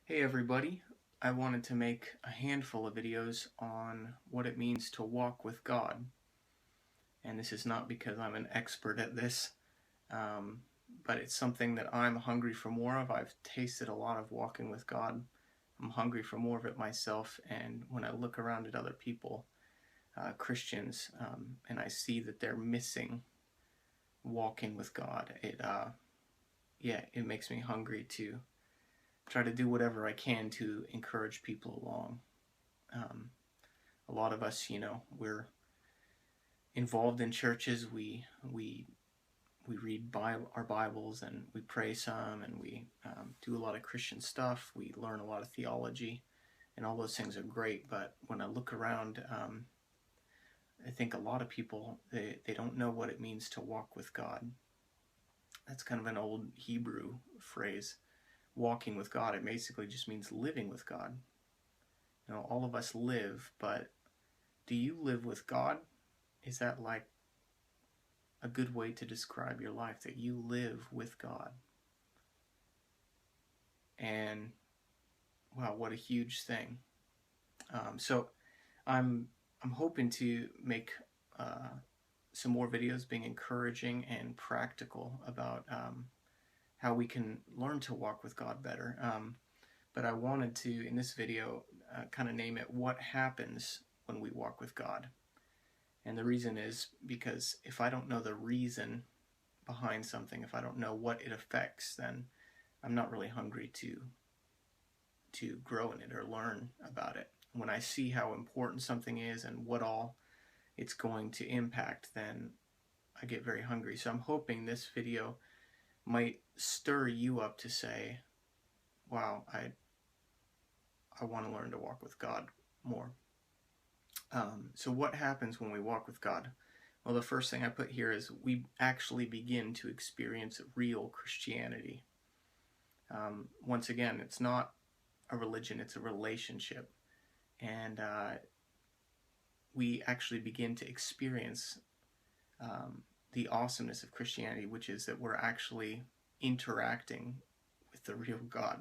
Hey everybody, I wanted to make a handful of videos on what it means to walk with God. And this is not because I'm an expert at this, um, but it's something that I'm hungry for more of. I've tasted a lot of walking with God. I'm hungry for more of it myself, and when I look around at other people, Christians, and I see that they're missing walking with God, it makes me hungry to try to do whatever I can to encourage people along. Um, a lot of us, we're involved in churches. We read our Bibles and we pray some, and we do a lot of Christian stuff. We learn a lot of theology, and all those things are great. But when I look around, I think a lot of people they don't know what it means to walk with God. That's kind of an old Hebrew phrase. Walking with God, it basically just means living with God. All of us live, but do you live with God? Is that like a good way to describe your life, that you live with God? And wow, what a huge thing. So I'm hoping to make some more videos being encouraging and practical about how we can learn to walk with God better. But I wanted to, in this video, kind of name it "What Happens When We Walk with God." And the reason is because if I don't know the reason behind something, if I don't know what it affects, then I'm not really hungry to grow in it or learn about it. When I see how important something is and what all it's going to impact, then I get very hungry. So I'm hoping this video might stir you up to say, wow, I want to learn to walk with God more. So what happens when we walk with God? Well, the first thing I put here is we actually begin to experience real Christianity. Once again, it's not a religion, it's a relationship. And we actually begin to experience the awesomeness of Christianity, which is that we're actually interacting with the real God.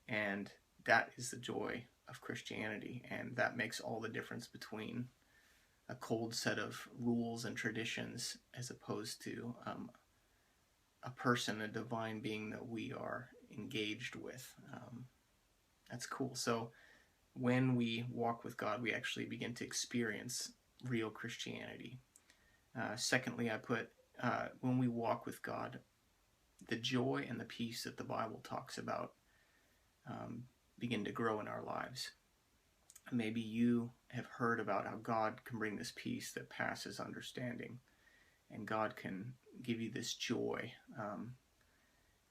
And that is the joy of Christianity, and that makes all the difference between a cold set of rules and traditions as opposed to a person, a divine being that we are engaged with. That's cool. So when we walk with God, we actually begin to experience real Christianity. Secondly, I put when we walk with God, the joy and the peace that the Bible talks about begin to grow in our lives. Maybe you have heard about how God can bring this peace that passes understanding, and God can give you this joy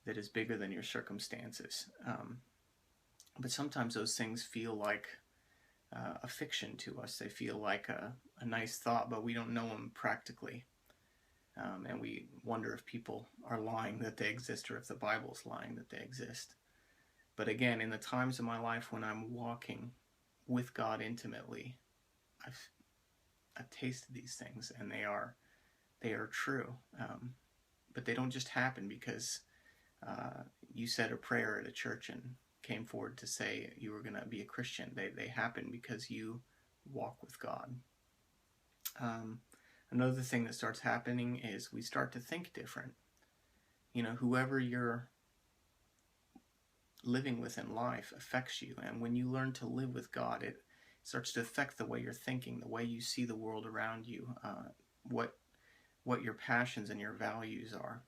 that is bigger than your circumstances. But sometimes those things feel like a fiction to us. They feel like a nice thought, but we don't know them practically. And we wonder if people are lying that they exist, or if the Bible's lying that they exist. But again, in the times of my life when I'm walking with God intimately, I've tasted these things, and they are true. But they don't just happen because you said a prayer at a church and came forward to say you were going to be a Christian. They happen because you walk with God. Another thing that starts happening is we start to think different. Whoever you're living with in life affects you, and when you learn to live with God, it starts to affect the way you're thinking, the way you see the world around you, what your passions and your values are.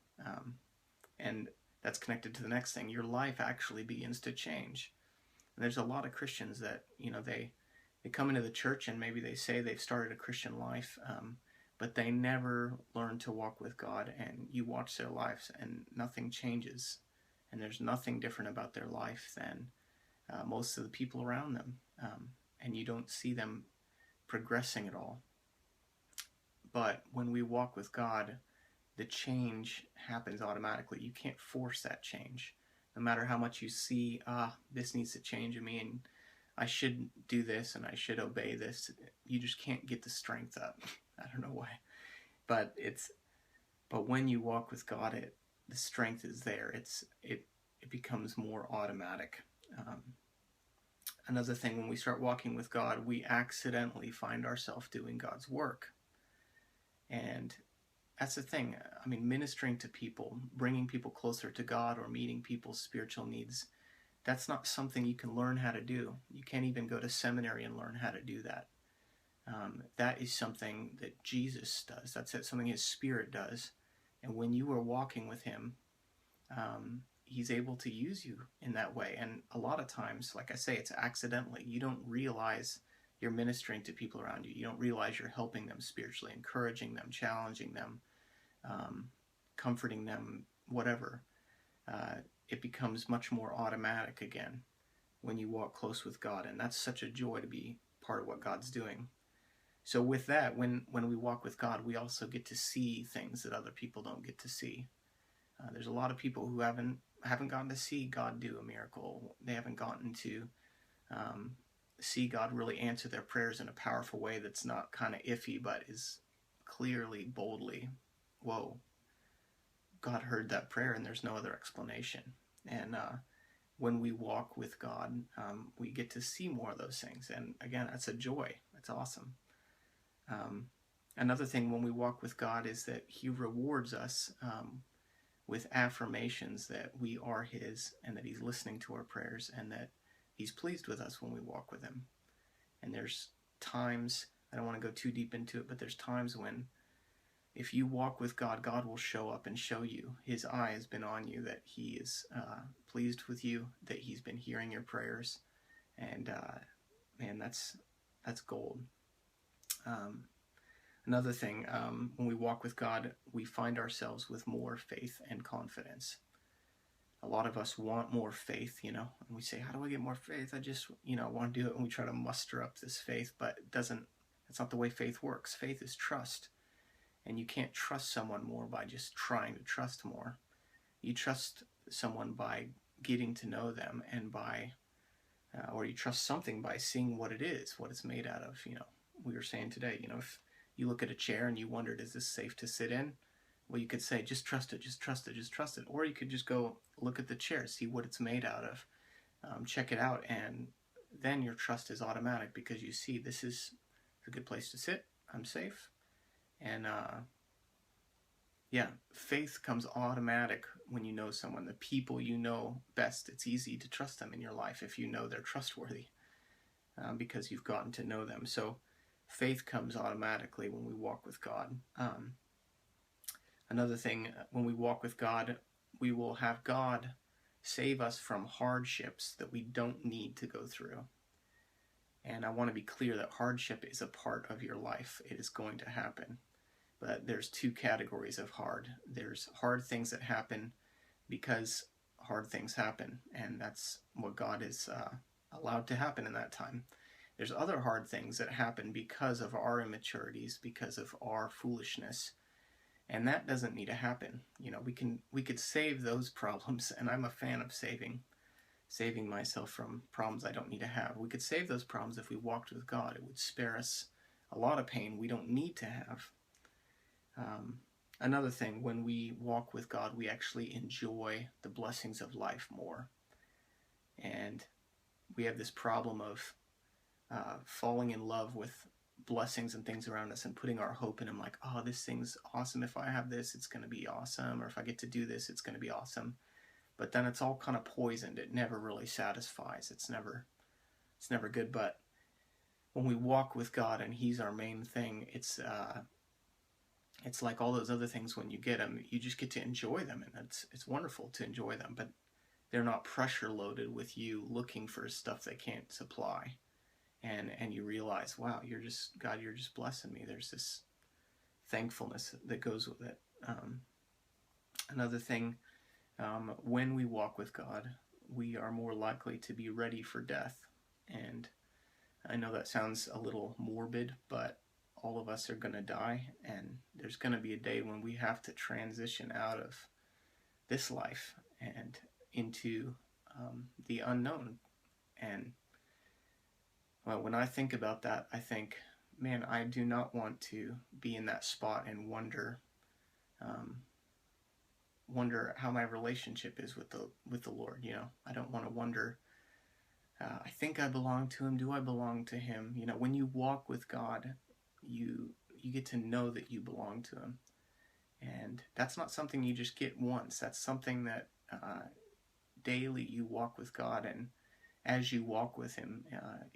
And that's connected to the next thing. Your life actually begins to change. And there's a lot of Christians that, they come into the church and maybe they say they've started a Christian life, but they never learn to walk with God, and you watch their lives and nothing changes. And there's nothing different about their life than most of the people around them. And you don't see them progressing at all. But when we walk with God, the change happens automatically. You can't force that change. No matter how much you see, this needs to change in me, and I should do this, and I should obey this, you just can't get the strength up. I don't know why. But when you walk with God, the strength is there. It becomes more automatic. Um, Another thing, when we start walking with God, we accidentally find ourselves doing God's work. And that's the thing. I mean, ministering to people, bringing people closer to God, or meeting people's spiritual needs, that's not something you can learn how to do. You can't even go to seminary and learn how to do that. That is something that Jesus does. That's something His Spirit does. And when you are walking with Him, He's able to use you in that way. And a lot of times, like I say, it's accidentally. You don't realize you're ministering to people around you. You don't realize you're helping them spiritually, encouraging them, challenging them, comforting them, whatever. It becomes much more automatic again when you walk close with God. And that's such a joy to be part of what God's doing. So with that, when we walk with God, we also get to see things that other people don't get to see. There's a lot of people who haven't gotten to see God do a miracle. They haven't gotten to see God really answer their prayers in a powerful way that's not kind of iffy, but is clearly, boldly, whoa, God heard that prayer and there's no other explanation. And when we walk with God, we get to see more of those things. And again, that's a joy. That's awesome. Another thing when we walk with God is that He rewards us with affirmations that we are His, and that He's listening to our prayers, and that He's pleased with us when we walk with Him. And there's times, I don't want to go too deep into it, but there's times when if you walk with God, God will show up and show you. His eye has been on you, that He is pleased with you, that He's been hearing your prayers. And man, that's gold. Another thing, when we walk with God, we find ourselves with more faith and confidence. A lot of us want more faith, and we say, how do I get more faith? I just, want to do it, and we try to muster up this faith, but that's not the way faith works. Faith is trust, and you can't trust someone more by just trying to trust more. You trust someone by getting to know them, and or you trust something by seeing what it is, what it's made out of. We were saying today, if you look at a chair and you wondered, is this safe to sit in? Well, you could say, just trust it, just trust it, just trust it. Or you could just go look at the chair, see what it's made out of, check it out, and then your trust is automatic because you see this is a good place to sit, I'm safe. And faith comes automatic when you know someone. The people you know best, it's easy to trust them in your life if you know they're trustworthy because you've gotten to know them. So faith comes automatically when we walk with God. Another thing, when we walk with God, we will have God save us from hardships that we don't need to go through. And I want to be clear that hardship is a part of your life. It is going to happen. But there's two categories of hard. There's hard things that happen because hard things happen, and that's what God is allowed to happen in that time. There's other hard things that happen because of our immaturities, because of our foolishness, and that doesn't need to happen. We could save those problems, and I'm a fan of saving myself from problems I don't need to have. We could save those problems if we walked with God. It would spare us a lot of pain we don't need to have. Another thing, when we walk with God, we actually enjoy the blessings of life more. And we have this problem of falling in love with blessings and things around us and putting our hope in them, like, oh, this thing's awesome. If I have this, it's going to be awesome. Or if I get to do this, it's going to be awesome. But then it's all kind of poisoned. It never really satisfies. It's never good. But when we walk with God and He's our main thing, it's like all those other things. When you get them, you just get to enjoy them, and it's wonderful to enjoy them. But they're not pressure loaded with you looking for stuff they can't supply. And you realize, wow, you're just blessing me. There's this thankfulness that goes with it. Another thing, when we walk with God, we are more likely to be ready for death. And I know that sounds a little morbid, but all of us are going to die, and there's going to be a day when we have to transition out of this life and into the unknown. And well, when I think about that, I think, man, I do not want to be in that spot and wonder how my relationship is with the Lord. I don't want to wonder I think I belong to him. Do I belong to him? You know, when you walk with God, you get to know that you belong to him. And that's not something you just get once. That's something that daily you walk with God, and as you walk with him,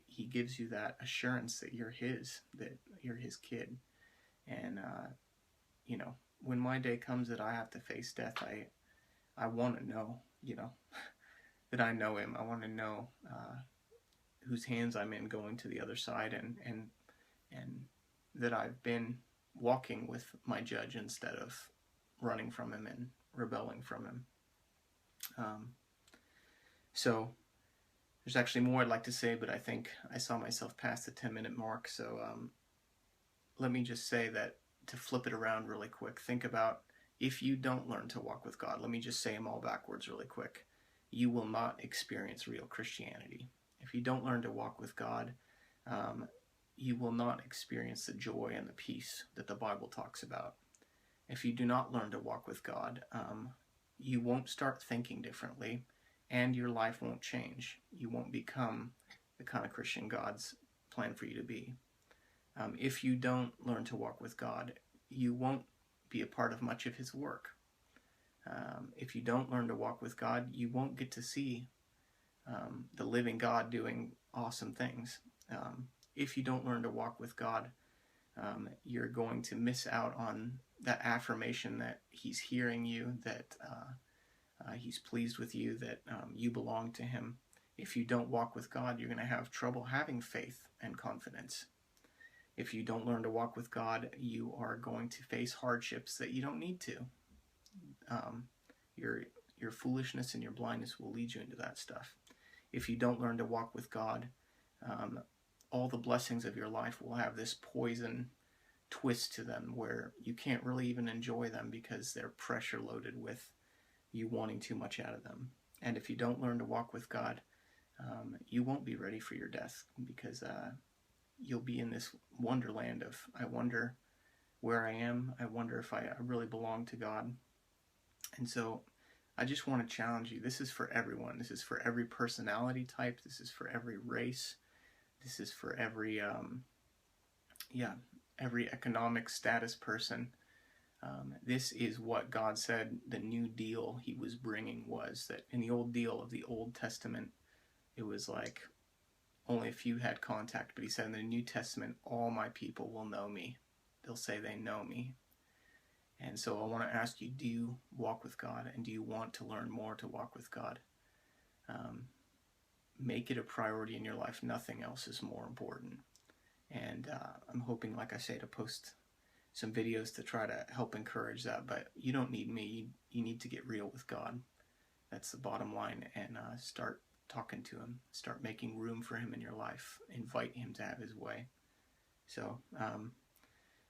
he gives you that assurance that you're his kid. And you know, when my day comes that I have to face death, I want to know, you know, that I know him. I want to know whose hands I'm in going to the other side, and that I've been walking with my judge instead of running from him and rebelling from him. So there's actually more I'd like to say, but I think I saw myself past the 10-minute mark. So let me just say that, to flip it around really quick, think about, if you don't learn to walk with God, let me just say them all backwards really quick. You will not experience real Christianity. If you don't learn to walk with God, you will not experience the joy and the peace that the Bible talks about. If you do not learn to walk with God, you won't start thinking differently, and your life won't change. You won't become the kind of Christian God's planned for you to be. If you don't learn to walk with God, you won't be a part of much of his work. If you don't learn to walk with God, you won't get to see the living God doing awesome things. If you don't learn to walk with God, you're going to miss out on that affirmation that he's hearing you, that he's pleased with you, that you belong to him. If you don't walk with God, you're going to have trouble having faith and confidence. If you don't learn to walk with God, you are going to face hardships that you don't need to. Your foolishness and your blindness will lead you into that stuff. If you don't learn to walk with God, all the blessings of your life will have this poison twist to them where you can't really even enjoy them because they're pressure loaded with you wanting too much out of them. And if you don't learn to walk with God, you won't be ready for your death, because you'll be in this wonderland of, I wonder where I am. I wonder if I really belong to God. And so I just want to challenge you. This is for everyone. This is for every personality type. This is for every race. This is for every, every economic status person. This is what God said the new deal he was bringing was, that in the old deal of the Old Testament, it was like only a few had contact, but he said in the New Testament, all my people will know me. They'll say they know me. And so I want to ask you, do you walk with God, and do you want to learn more to walk with God? Make it a priority in your life. Nothing else is more important. And I'm hoping, like I say, to post some videos to try to help encourage that. But you don't need me. You need to get real with God. That's the bottom line. And start talking to him. Start making room for him in your life. Invite him to have his way. So I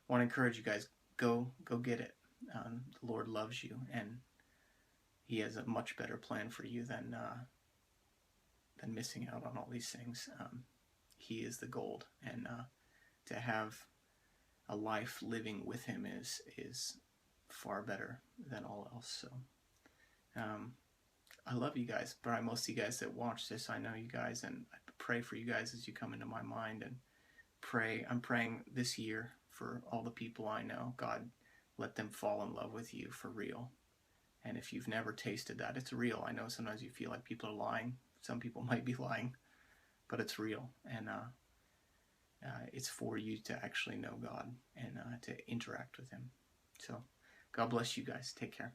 want to encourage you guys, go get it. The Lord loves you, and he has a much better plan for you than missing out on all these things. He is the gold, and to have a life living with him is far better than all else. So I love you guys. Probably most of you guys that watch this, I know you guys, and I pray for you guys as you come into my mind. And I'm praying this year for all the people I know. God, let them fall in love with you for real. And if you've never tasted that, it's real. I know sometimes you feel like people are lying. Some people might be lying, but it's real. And it's for you to actually know God and to interact with him. So God bless you guys. Take care.